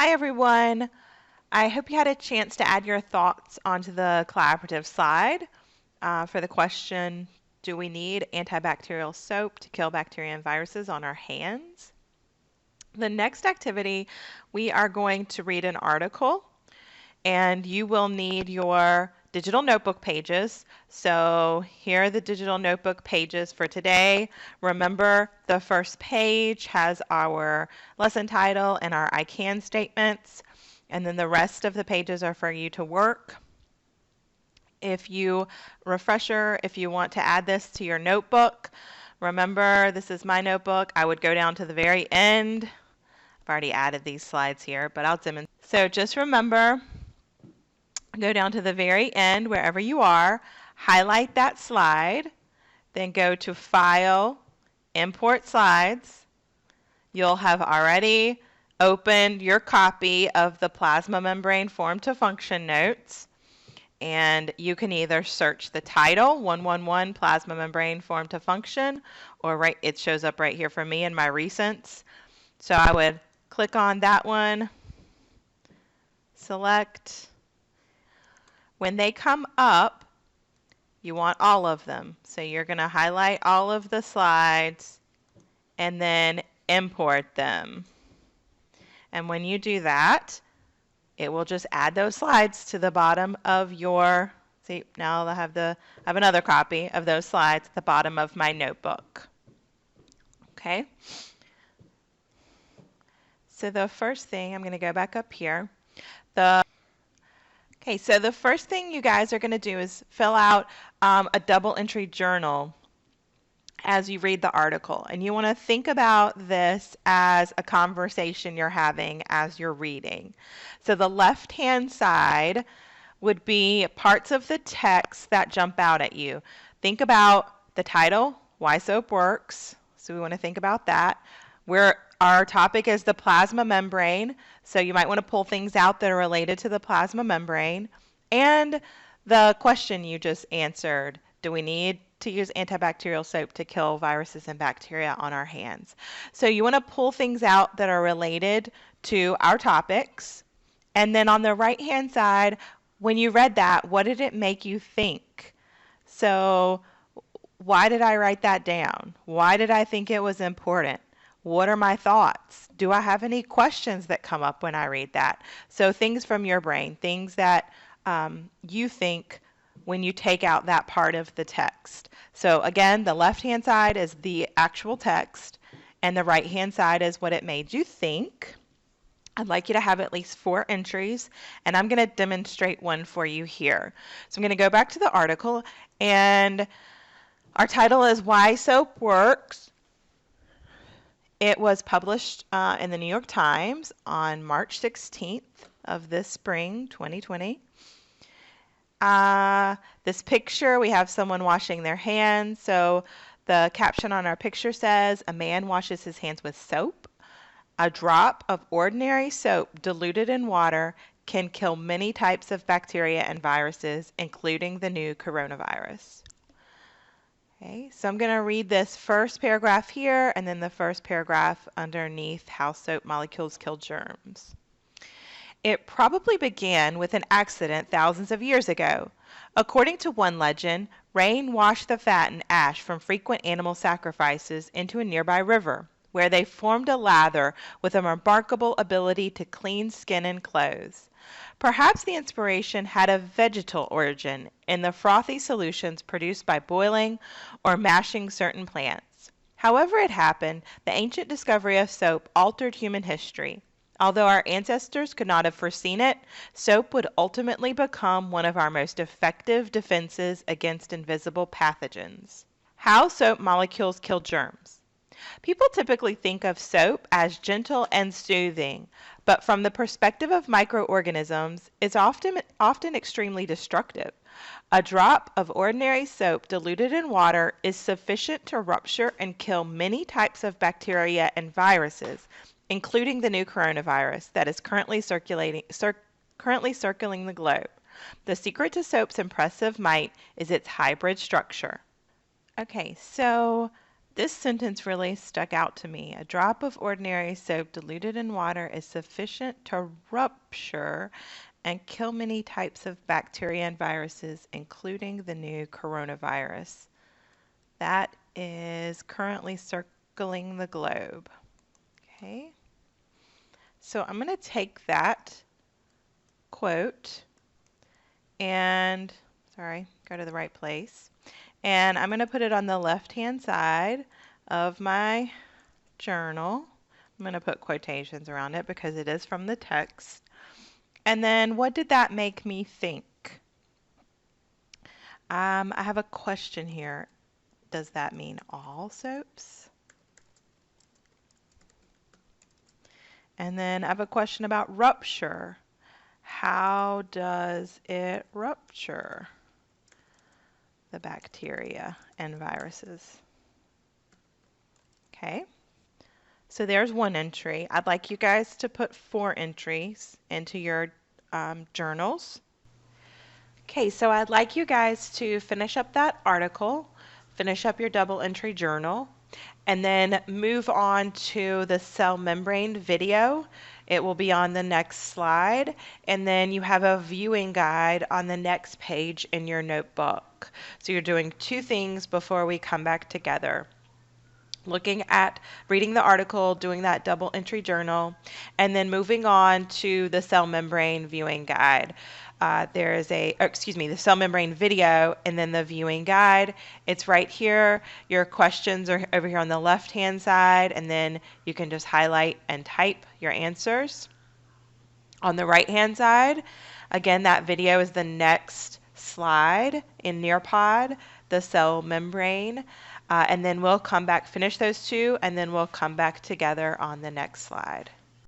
Hi everyone. I hope you had a chance to add your thoughts onto the collaborative slide for the question, do we need antibacterial soap to kill bacteria and viruses on our hands? The next activity, we are going to read an article, and you will need your digital notebook pages. So here are the digital notebook pages for today. Remember, the first page has our lesson title and our I can statements, and then the rest of the pages are for you to work. If you want to add this to your notebook, remember this is my notebook. I would go down to the very end. I've already added these slides here, but I'll demonstrate. So just remember, go down to the very end wherever you are, highlight that slide, then go to File, Import Slides. You'll have already opened your copy of the plasma membrane form to function notes, and you can either search the title 111 plasma membrane form to function, or it shows up right here for me in my recents. So I would click on that one, select. When they come up, you want all of them. So you're going to highlight all of the slides and then import them. And when you do that, it will just add those slides to the bottom of your, see, now I have another copy of those slides at the bottom of my notebook. Okay. So the first thing, I'm going to go back up here. Okay, so the first thing you guys are going to do is fill out a double entry journal as you read the article. And you want to think about this as a conversation you're having as you're reading. So the left-hand side would be parts of the text that jump out at you. Think about the title, Why Soap Works. So we want to think about that. Our topic is the plasma membrane, so you might want to pull things out that are related to the plasma membrane. And the question you just answered, do we need to use antibacterial soap to kill viruses and bacteria on our hands? So you want to pull things out that are related to our topics. And then on the right-hand side, when you read that, what did it make you think? So why did I write that down? Why did I think it was important? What are my thoughts? Do I have any questions that come up when I read that? So things from your brain, things that you think when you take out that part of the text. So again, the left-hand side is the actual text, and the right-hand side is what it made you think. I'd like you to have at least 4 entries, and I'm going to demonstrate one for you here. So I'm going to go back to the article, and our title is Why Soap Works. It was published in the New York Times on March 16th of this spring, 2020. This picture, we have someone washing their hands. So the caption on our picture says, a man washes his hands with soap. A drop of ordinary soap diluted in water can kill many types of bacteria and viruses, including the new coronavirus. Okay, so I'm going to read this first paragraph here and then the first paragraph underneath how soap molecules kill germs. It probably began with an accident thousands of years ago. According to one legend, rain washed the fat and ash from frequent animal sacrifices into a nearby river, where they formed a lather with a remarkable ability to clean skin and clothes. Perhaps the inspiration had a vegetal origin in the frothy solutions produced by boiling or mashing certain plants. However it happened, the ancient discovery of soap altered human history. Although our ancestors could not have foreseen it, soap would ultimately become one of our most effective defenses against invisible pathogens. How soap molecules kill germs. People typically think of soap as gentle and soothing, but from the perspective of microorganisms, it's often extremely destructive. A drop of ordinary soap diluted in water is sufficient to rupture and kill many types of bacteria and viruses, including the new coronavirus that is currently circulating the globe. The secret to soap's impressive might is its hybrid structure. Okay, so This sentence really stuck out to me. A drop of ordinary soap diluted in water is sufficient to rupture and kill many types of bacteria and viruses, including the new coronavirus. That is currently circling the globe. Okay. So I'm going to take that quote and, sorry, go to the right place. And I'm going to put it on the left-hand side of my journal. I'm going to put quotations around it because it is from the text. And then what did that make me think? I have a question here. Does that mean all soaps? And then I have a question about rupture. How does it rupture the bacteria and viruses? Okay, so there's one entry. I'd like you guys to put 4 entries into your journals. Okay, so I'd like you guys to finish up that article, finish up your double entry journal, and then move on to the cell membrane video. It will be on the next slide, and then you have a viewing guide on the next page in your notebook. So you're doing 2 things before we come back together. Looking at reading the article, doing that double entry journal, and then moving on to the cell membrane viewing guide. There is the cell membrane video and then the viewing guide. It's right here. Your questions are over here on the left-hand side, and then you can just highlight and type your answers. On the right-hand side, again, that video is the next slide in Nearpod, the cell membrane. And then we'll come back, finish those 2, and then we'll come back together on the next slide.